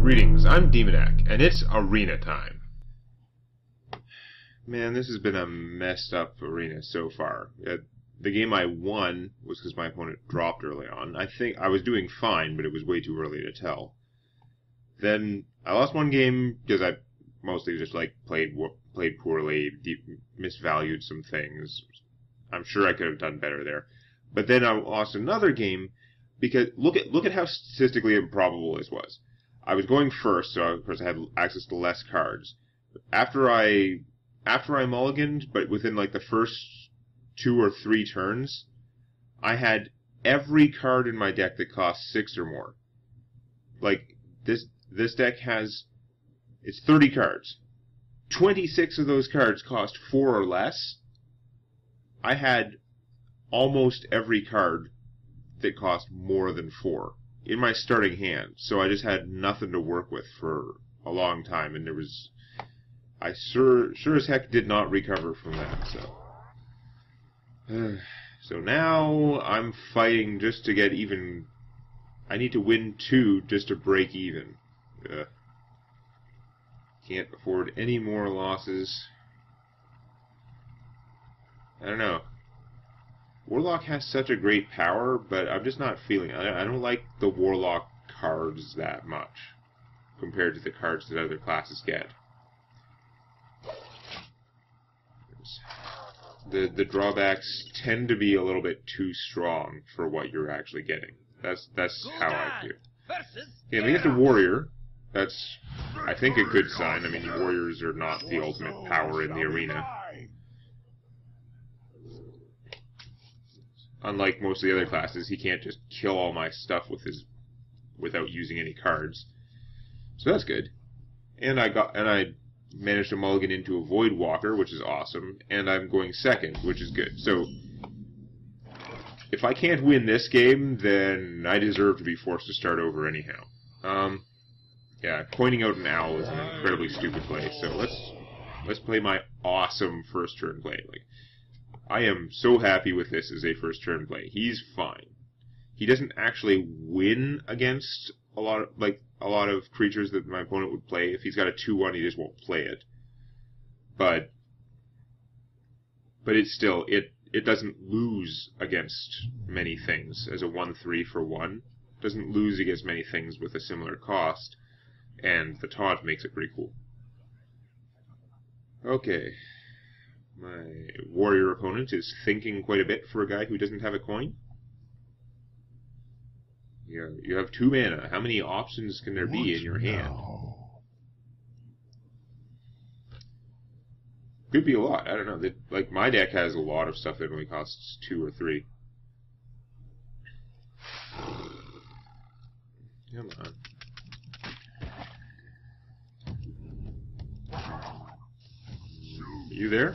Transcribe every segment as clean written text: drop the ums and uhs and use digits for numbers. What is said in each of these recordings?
Greetings, I'm Demonac, and it's arena time. Man, this has been a messed up arena so far. The game I won was because my opponent dropped early on. I think I was doing fine, but it was way too early to tell. Then I lost one game because I mostly just played poorly, misvalued some things. I'm sure I could have done better there. But then I lost another game because look at how statistically improbable this was. I was going first, so of course I had access to less cards. After I mulliganed, but within like the first 2 or 3 turns, I had every card in my deck that cost 6 or more. Like this deck it's 30 cards. 26 of those cards cost 4 or less. I had almost every card that cost more than 4 in my starting hand, so I just had nothing to work with for a long time, and I sure as heck did not recover from that. So now I'm fighting just to get even. I need to win 2 just to break even. Can't afford any more losses. I don't know. Warlock has such a great power, but I'm just not feeling it. I don't like the Warlock cards that much compared to the cards that other classes get. The drawbacks tend to be a little bit too strong for what you're actually getting. That's how I feel. Yeah, we get the warrior. That's, I think, a good sign. I mean, warriors are not the ultimate power in the arena. Unlike most of the other classes, he can't just kill all my stuff without using any cards. So that's good. And I managed to mulligan into a Void Walker, which is awesome, and I'm going second, which is good. So if I can't win this game, then I deserve to be forced to start over anyhow. Yeah, pointing out an owl is an incredibly stupid play, so let's play my awesome first turn play. I am so happy with this as a first turn play. He's fine. He doesn't actually win against a lot of creatures that my opponent would play. If he's got a 2/1, he just won't play it. But it's still it doesn't lose against many things as a 1/3 for 1. It doesn't lose against many things with a similar cost, and the taunt makes it pretty cool. Okay. My warrior opponent is thinking quite a bit for a guy who doesn't have a coin. You have 2 mana. How many options can there be in your hand? Could be a lot. I don't know. Like, my deck has a lot of stuff that only costs 2 or 3. Come on. You there?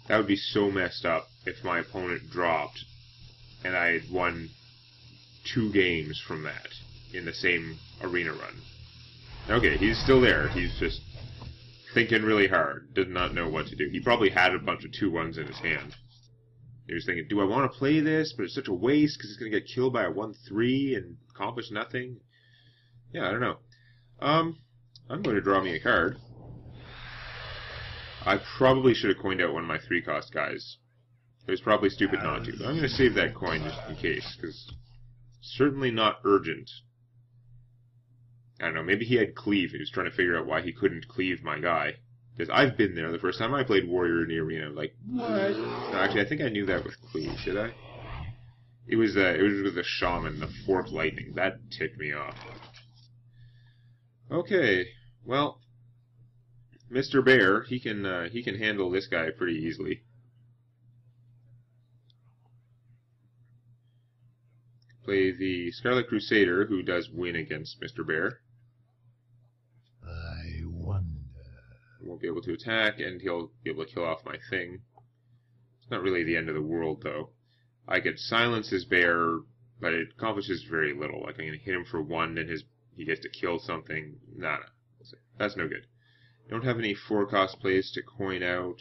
That would be so messed up if my opponent dropped and I had won 2 games from that in the same arena run. Okay, he's still there. He's just thinking really hard. Did not know what to do. He probably had a bunch of 2/1s in his hand. He was thinking, do I want to play this? But it's such a waste because it's going to get killed by a 1/3 and accomplish nothing. Yeah, I don't know. I'm going to draw me a card. I probably should have coined out one of my 3-cost guys. It was probably stupid not to, but I'm going to save that coin just in case, because it's certainly not urgent. I don't know, maybe he had cleave, he was trying to figure out why he couldn't cleave my guy. Because I've been there, the first time I played warrior in the arena, like, what? No, actually, I think I knew that with cleave, did I? It was with the shaman, the forked lightning. That ticked me off. Okay, well, Mr. Bear, he can handle this guy pretty easily. Play the Scarlet Crusader, who does win against Mr. Bear. I wonder. Won't be able to attack, and he'll be able to kill off my thing. It's not really the end of the world, though. I could silence his bear, but it accomplishes very little. Like, I'm going to hit him for 1, and he gets to kill something. Nah. That's no good. Don't have any 4-cost plays to coin out.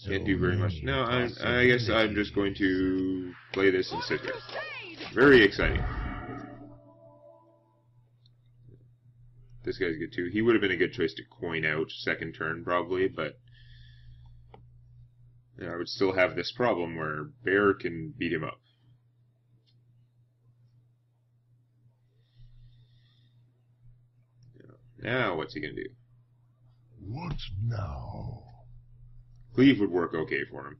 Can't do very much. No, I guess I'm just going to play this and sit here. Very exciting. This guy's good too. He would have been a good choice to coin out second turn probably, but I would still have this problem where Bear can beat him up. Now what's he gonna do? What now? Cleave would work okay for him.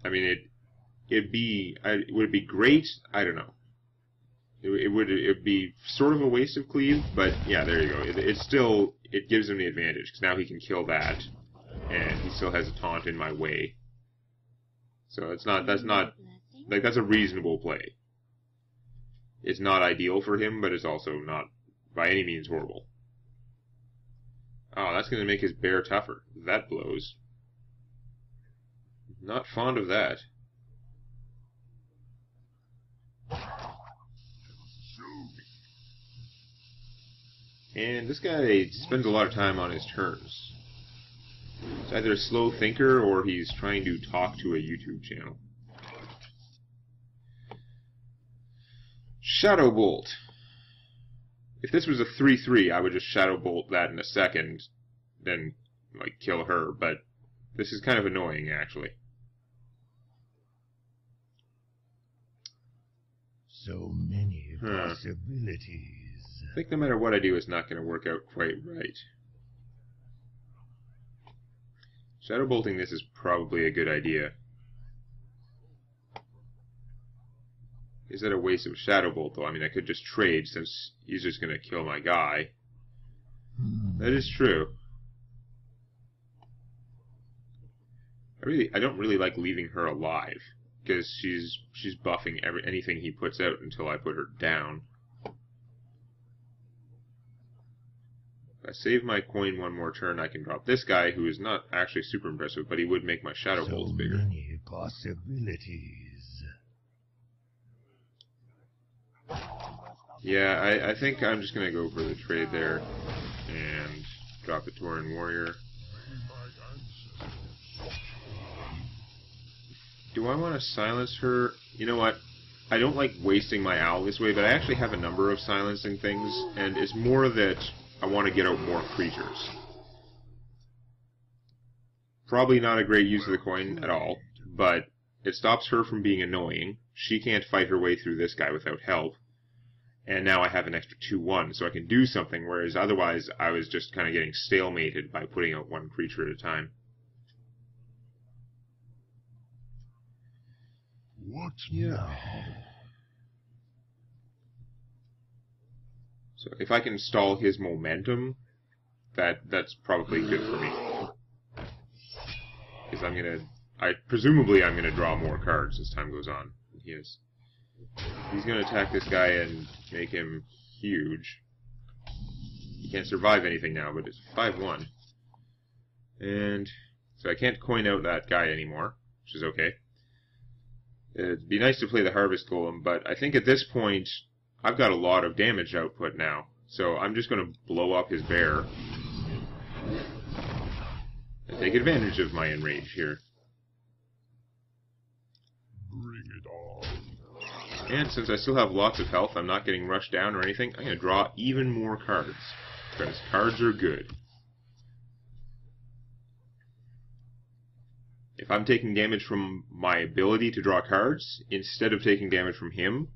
I mean, would it be great? I don't know. It'd be sort of a waste of cleave, but yeah, there you go. It gives him the advantage because now he can kill that, and he still has a taunt in my way. So that's a reasonable play. It's not ideal for him, but it's also not by any means horrible. Oh, that's going to make his bear tougher. That blows. Not fond of that. And this guy spends a lot of time on his turns. He's either a slow thinker or he's trying to talk to a YouTube channel. Shadow Bolt. If this was a 3-3, I would just Shadow Bolt that in a second, then like kill her, but this is kind of annoying actually. So many possibilities. I think no matter what I do, it's not going to work out quite right. Shadow bolting this is probably a good idea. Is that a waste of Shadow Bolt, though? I mean, I could just trade since he's just going to kill my guy. That is true. I don't really like leaving her alive because she's buffing anything he puts out until I put her down. If I save my coin one more turn, I can drop this guy, who is not actually super impressive, but he would make my Shadow Bolts bigger. So many possibilities. Yeah, I think I'm just going to go for the trade there and drop the Tauren Warrior. Do I want to silence her? You know what? I don't like wasting my owl this way, but I actually have a number of silencing things, and it's more that I want to get out more creatures. Probably not a great use of the coin at all, but it stops her from being annoying. She can't fight her way through this guy without help. And now I have an extra 2-1, so I can do something, whereas otherwise I was just kind of getting stalemated by putting out one creature at a time. What now? So if I can stall his momentum, that's probably good for me. Because presumably I'm gonna draw more cards as time goes on. He's gonna attack this guy and make him huge. He can't survive anything now, but it's 5-1. And so I can't coin out that guy anymore, which is okay. It'd be nice to play the Harvest Golem, but I think at this point I've got a lot of damage output now, so I'm just going to blow up his bear and take advantage of my enrage here. Bring it on. And since I still have lots of health, I'm not getting rushed down or anything, I'm going to draw even more cards, because cards are good. If I'm taking damage from my ability to draw cards, instead of taking damage from him,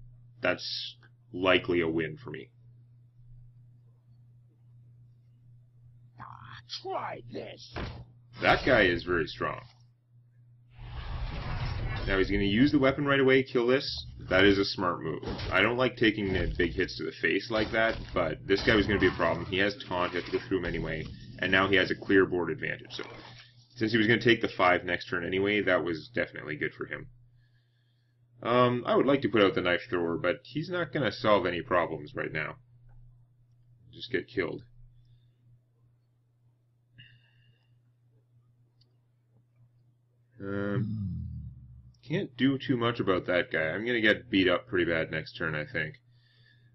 that's likely a win for me. Try this. That guy is very strong. Now he's going to use the weapon right away, kill this. That is a smart move. I don't like taking the big hits to the face like that, but this guy was going to be a problem. He has taunt, you have to go through him anyway, and now he has a clear board advantage. So since he was going to take the 5 next turn anyway, that was definitely good for him. I would like to put out the Knife Thrower, but he's not going to solve any problems right now. Just get killed. Can't do too much about that guy. I'm going to get beat up pretty bad next turn, I think.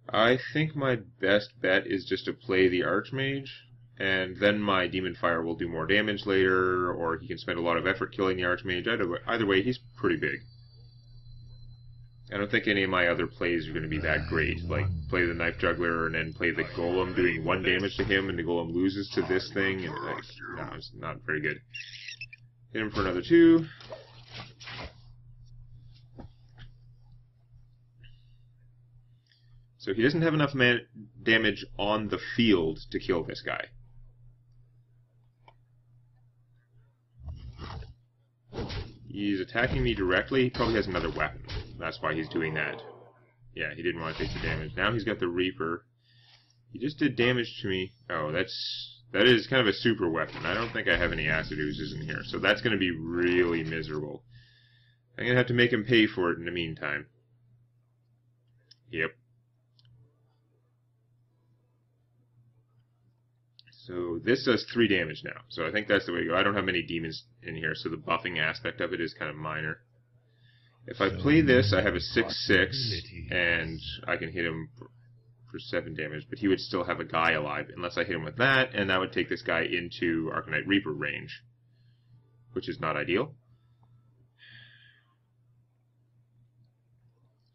I think my best bet is just to play the Archmage, and then my Demon Fire will do more damage later, or he can spend a lot of effort killing the Archmage. Either way, he's pretty big. I don't think any of my other plays are going to be that great. Like, play the Knife Juggler and then play the Golem doing 1 damage to him, and the Golem loses to this thing. And, like, no, it's not very good. Hit him for another 2. So he doesn't have enough damage on the field to kill this guy. He's attacking me directly. He probably has another weapon. That's why he's doing that. Yeah, he didn't want to take the damage. Now he's got the Reaper. He just did damage to me. Oh, that is kind of a super weapon. I don't think I have any acid oozes in here, so that's going to be really miserable. I'm going to have to make him pay for it in the meantime. Yep. So this does 3 damage now. So I think that's the way to go. I don't have many demons in here, so the buffing aspect of it is kind of minor. If I play this, I have a 6/6, and I can hit him for 7 damage, but he would still have a guy alive unless I hit him with that, and that would take this guy into Arcanite Reaper range, which is not ideal.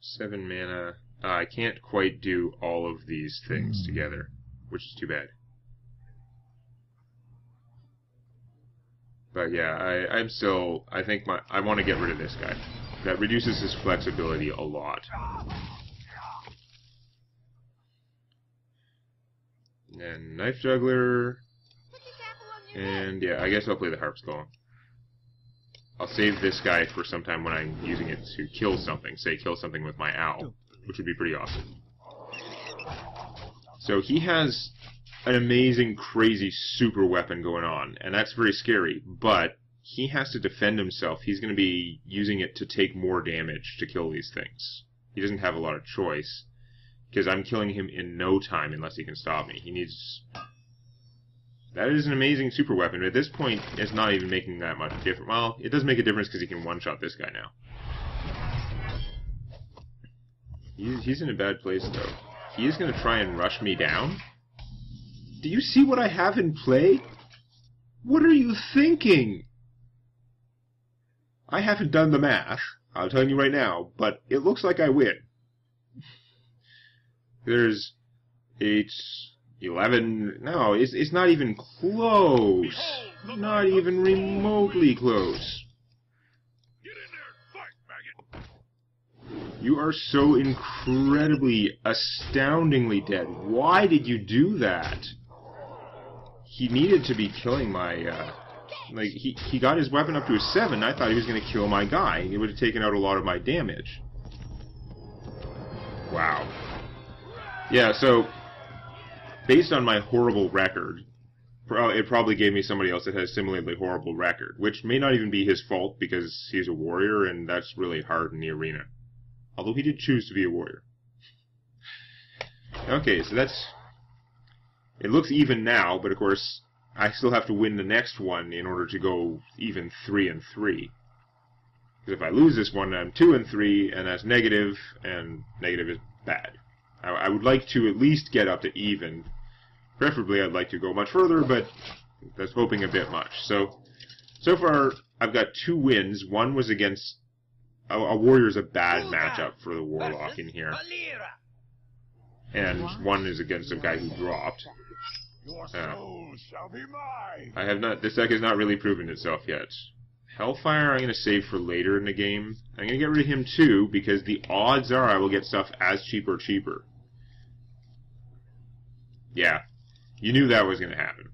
7 mana. I can't quite do all of these things together, which is too bad. But yeah, I think I want to get rid of this guy. That reduces his flexibility a lot. And Knife Juggler. And yeah, I guess I'll play the Harp's Golem. I'll save this guy for sometime when I'm using it to kill something. Say, kill something with my owl, which would be pretty awesome. So he has an amazing, crazy super weapon going on, and that's very scary, but he has to defend himself. He's going to be using it to take more damage to kill these things. He doesn't have a lot of choice, because I'm killing him in no time unless he can stop me. He needs... That is an amazing super weapon, but at this point, it's not even making that much difference. Well, it does make a difference because he can one-shot this guy now. He's in a bad place, though. He is going to try and rush me down. Do you see what I have in play? What are you thinking? I haven't done the math, I'll tell you right now, but it looks like I win. There's 8, 11... No, it's not even close. Not even remotely close. You are so incredibly, astoundingly dead. Why did you do that? He needed to be killing my, like, he got his weapon up to a 7. I thought he was going to kill my guy. He would have taken out a lot of my damage. Wow. Yeah, so, based on my horrible record, it probably gave me somebody else that has a similarly horrible record, which may not even be his fault because he's a warrior, and that's really hard in the arena. Although he did choose to be a warrior. Okay, so that's... It looks even now, but of course, I still have to win the next one in order to go even 3-3. Because if I lose this one, I'm 2-3, and that's negative, and negative is bad. I would like to at least get up to even. Preferably, I'd like to go much further, but that's hoping a bit much. So far, I've got 2 wins. One was against... A warrior's a bad matchup for the Warlock in here. And one is against a guy who dropped. I have not... This deck has not really proven itself yet. Hellfire I'm going to save for later in the game. I'm going to get rid of him too, because the odds are I will get stuff as cheap or cheaper. Yeah. You knew that was going to happen.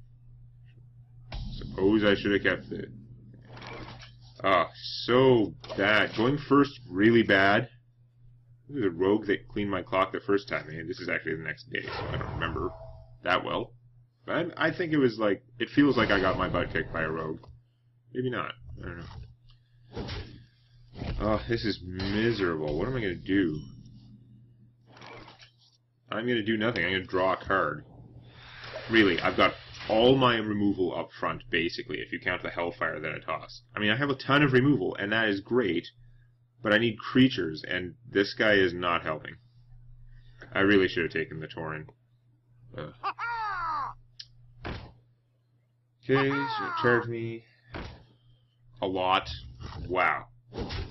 Suppose I should have kept it. Oh, so bad. Going first, really bad. This is a rogue that cleaned my clock the first time. I mean, this is actually the next day, so I don't remember that well. But I think it was like... It feels like I got my butt kicked by a rogue. Maybe not. I don't know. Oh, this is miserable. What am I going to do? I'm going to do nothing. I'm going to draw a card. Really, I've got all my removal up front, basically, if you count the Hellfire that I tossed. I mean, I have a ton of removal, and that is great, but I need creatures, and this guy is not helping. I really should have taken the Tauren. Okay, so charge me a lot. Wow.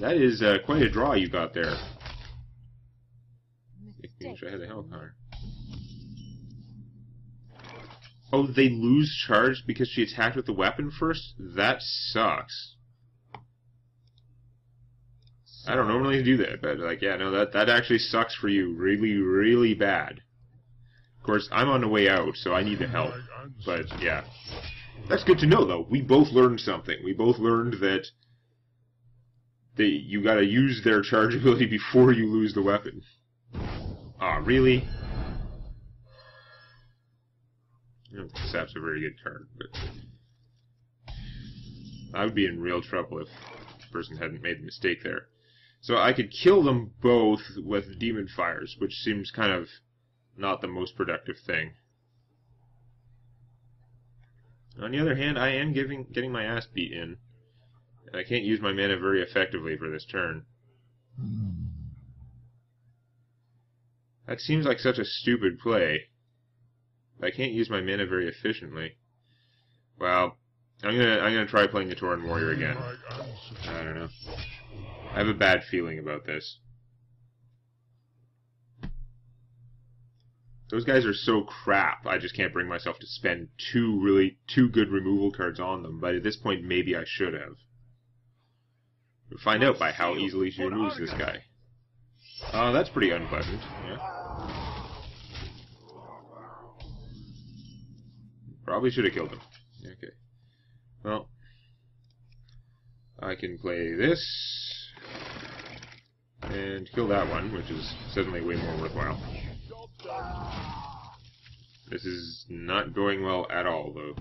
That is quite a draw you got there. Making sure I had a hell counter. Oh, they lose charge because she attacked with the weapon first? That sucks. I don't normally do that, but like, yeah, no, that actually sucks for you really, really bad. Of course, I'm on the way out, so I need the help. But yeah, that's good to know, though. We both learned something. We both learned that you gotta use their charge ability before you lose the weapon. Aw, really? I don't think Sap's a very good card, but I would be in real trouble if the person hadn't made the mistake there. So I could kill them both with demon fires, which seems kind of not the most productive thing. On the other hand, I am getting my ass beat in, and I can't use my mana very effectively for this turn. That seems like such a stupid play. I can't use my mana very efficiently. Well, I'm gonna try playing the Tauren Warrior again. I don't know. I have a bad feeling about this. Those guys are so crap, I just can't bring myself to spend two good removal cards on them, but at this point maybe I should have. We'll find out by how easily she removes this guy. That's pretty unpleasant, yeah. Probably should have killed him. Okay. Well, I can play this and kill that one, which is suddenly way more worthwhile. This is not going well at all, though.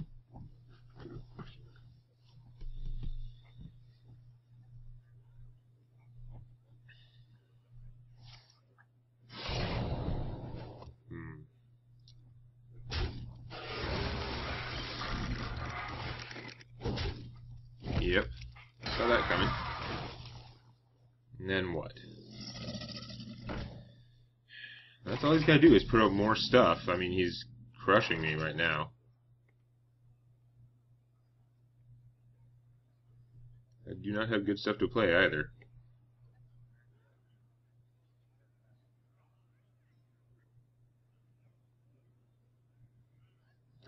Yep. Saw that coming. And then what? That's all he's got to do is put out more stuff. I mean, he's crushing me right now. I do not have good stuff to play either.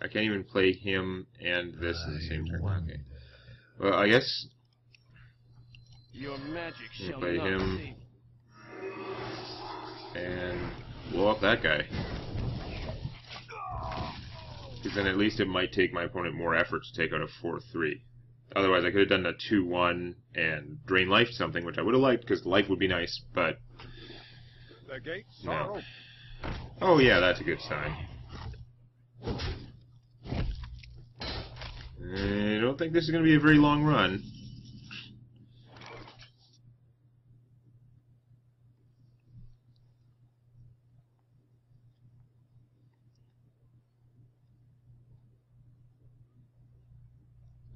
I can't even play him and this in the same turn. Okay. Well, I guess your magic shall play not him save. and blow up that guy. Because then at least it might take my opponent more effort to take out a 4-3. Otherwise, I could have done a 2-1 and drain life something, which I would have liked because life would be nice, but The gates no. are open. Oh yeah, that's a good sign. I don't think this is going to be a very long run.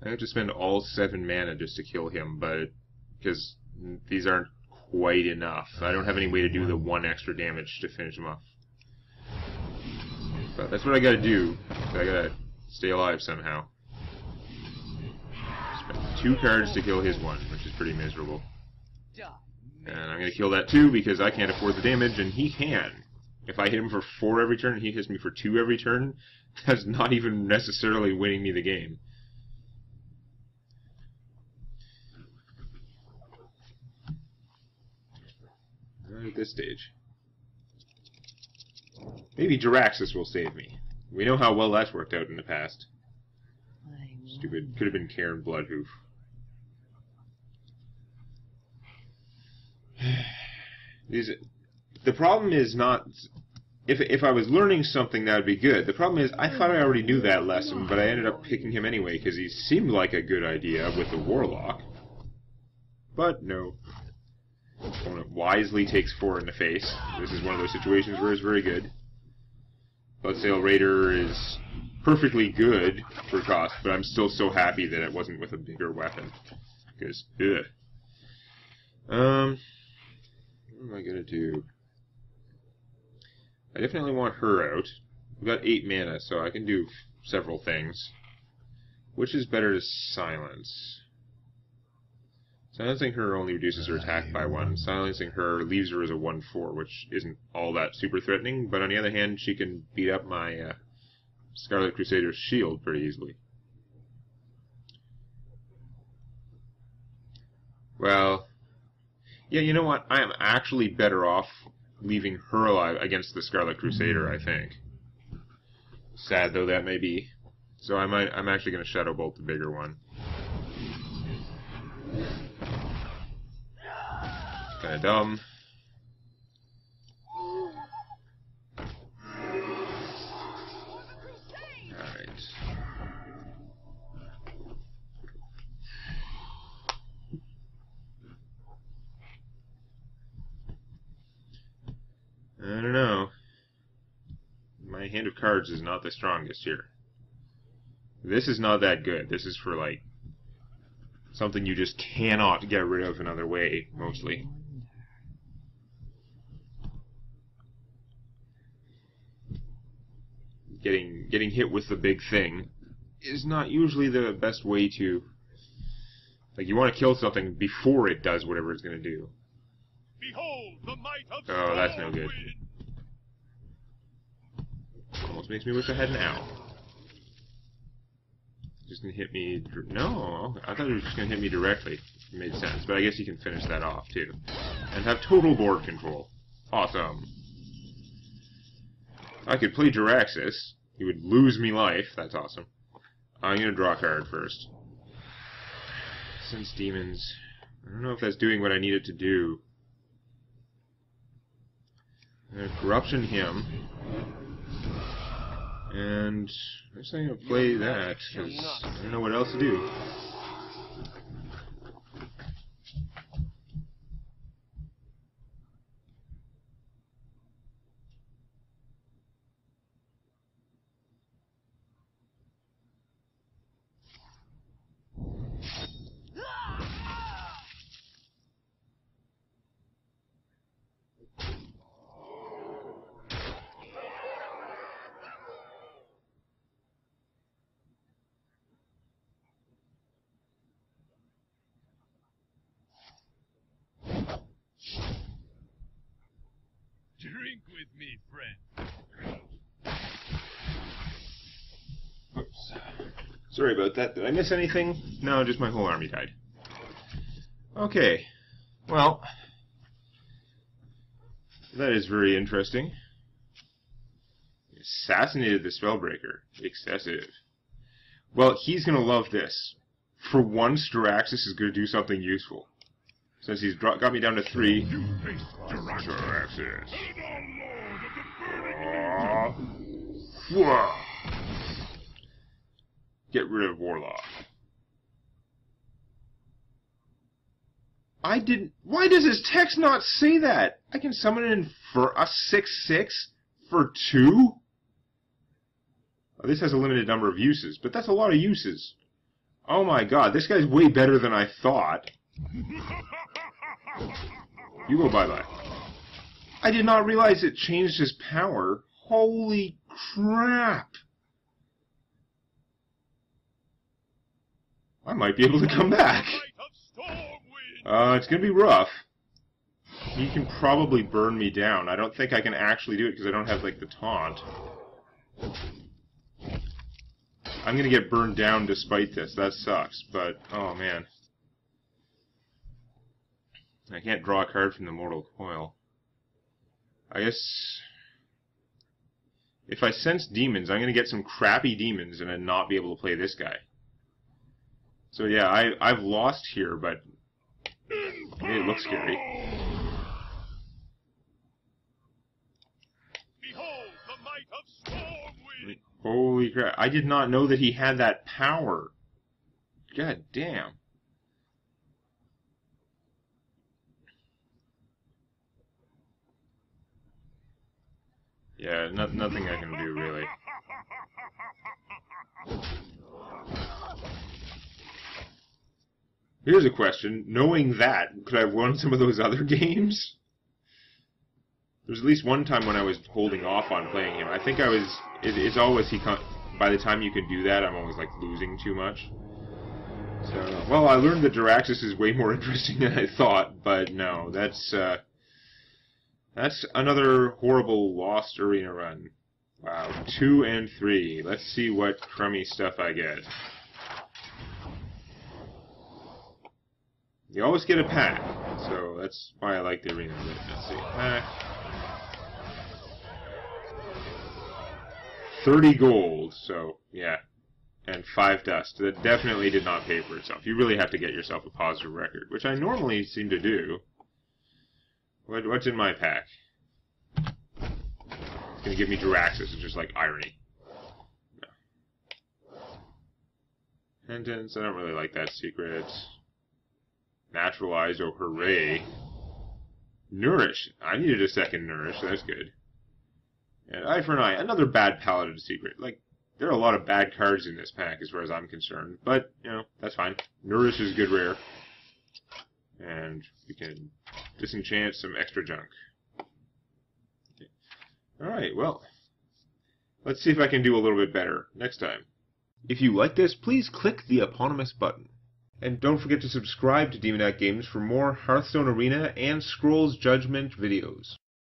I have to spend all 7 mana just to kill him, but because these aren't quite enough. I don't have any way to do the 1 extra damage to finish him off. But that's what I gotta do. I gotta stay alive somehow. Spend 2 cards to kill his 1, which is pretty miserable. And I'm gonna kill that too because I can't afford the damage, and he can. If I hit him for 4 every turn and he hits me for 2 every turn, that's not even necessarily winning me the game. Not at this stage. Maybe Jiraxis will save me. We know how well that's worked out in the past. Stupid. Could have been Karen Bloodhoof. The problem is not... If I was learning something, that would be good. The problem is, I thought I already knew that lesson, but I ended up picking him anyway, because he seemed like a good idea with the Warlock. But no. Opponent wisely takes 4 in the face. This is one of those situations where it's very good. Bloodsail Raider is perfectly good for cost, but I'm still so happy that it wasn't with a bigger weapon. Because, ugh. What am I gonna do? I definitely want her out. We've got 8 mana, so I can do several things. Which is better to silence? Silencing her only reduces her attack by 1. Silencing her leaves her as a 1/4, which isn't all that super threatening, but on the other hand, she can beat up my Scarlet Crusader's shield pretty easily. Well, yeah, you know what? I am actually better off leaving her alive against the Scarlet Crusader, I think. Sad though that may be. So I'm actually going to Shadow Bolt the bigger one. Kinda dumb. Alright. I don't know. My hand of cards is not the strongest here. This is not that good. This is for, like, something you just cannot get rid of another way, mostly. Getting hit with the big thing is not usually the best way to... Like, you want to kill something before it does whatever it's going to do. Behold the might of Oh, that's no good. Almost makes me wish I had an owl. Just gonna hit me... No, I thought it was just gonna hit me directly. It made sense, but I guess you can finish that off, too. And have total board control. Awesome. I could play Jiraxis. He would lose me life. That's awesome. I'm gonna draw a card first. Sense Demons. I don't know if that's doing what I need it to do. Corruption him. And I'm just going to play that, because I don't know what else to do. Drink with me, friend. Oops. Sorry about that. Did I miss anything? No, just my whole army died. Okay. Well, that is very interesting. Assassinated the Spellbreaker. Excessive. Well, he's going to love this. For once, Jiraxis is going to do something useful. Since he's got me down to 3. Jiraxis. Get rid of Warlock. I didn't... Why does his text not say that? I can summon it in for a 6/6 for 2? Oh, this has a limited number of uses, but that's a lot of uses. Oh my god, this guy's way better than I thought. You go bye-bye. I did not realize it changed his power. Holy crap. I might be able to come back. It's going to be rough. He can probably burn me down. I don't think I can actually do it because I don't have, like, the taunt. I'm going to get burned down despite this. That sucks, but, oh man. I can't draw a card from the Mortal Coil. I guess... if I sense demons, I'm going to get some crappy demons and then not be able to play this guy. So yeah, I've lost here, but it looks scary. Behold the might of Stormwind. Holy crap. I did not know that he had that power. God damn. Yeah, nothing I can do, really. Here's a question. Knowing that, could I have won some of those other games? There's at least one time when I was holding off on playing him. I think I was... It's always... by the time you can do that, I'm always, like, losing too much. So, well, I learned that Jiraxis is way more interesting than I thought, but no, that's another horrible lost arena run. Wow, 2 and 3. Let's see what crummy stuff I get. You always get a pack, so that's why I like the arena. Let's see, pack. 30 gold, so yeah, and 5 dust. That definitely did not pay for itself. You really have to get yourself a positive record, which I normally seem to do. What's in my pack? It's gonna give me Jiraxis, it's just like irony. No. Pendants, I don't really like that secret. Naturalize, oh hooray. Nourish. I needed a second Nourish, so that's good. And Eye for an Eye, another bad Paladin secret. Like, there are a lot of bad cards in this pack as far as I'm concerned, but, you know, that's fine. Nourish is good rare. And we can disenchant some extra junk. Okay. Alright, well, let's see if I can do a little bit better next time. If you like this, please click the eponymous button. And don't forget to subscribe to Demonac Games for more Hearthstone Arena and Scrolls Judgment videos.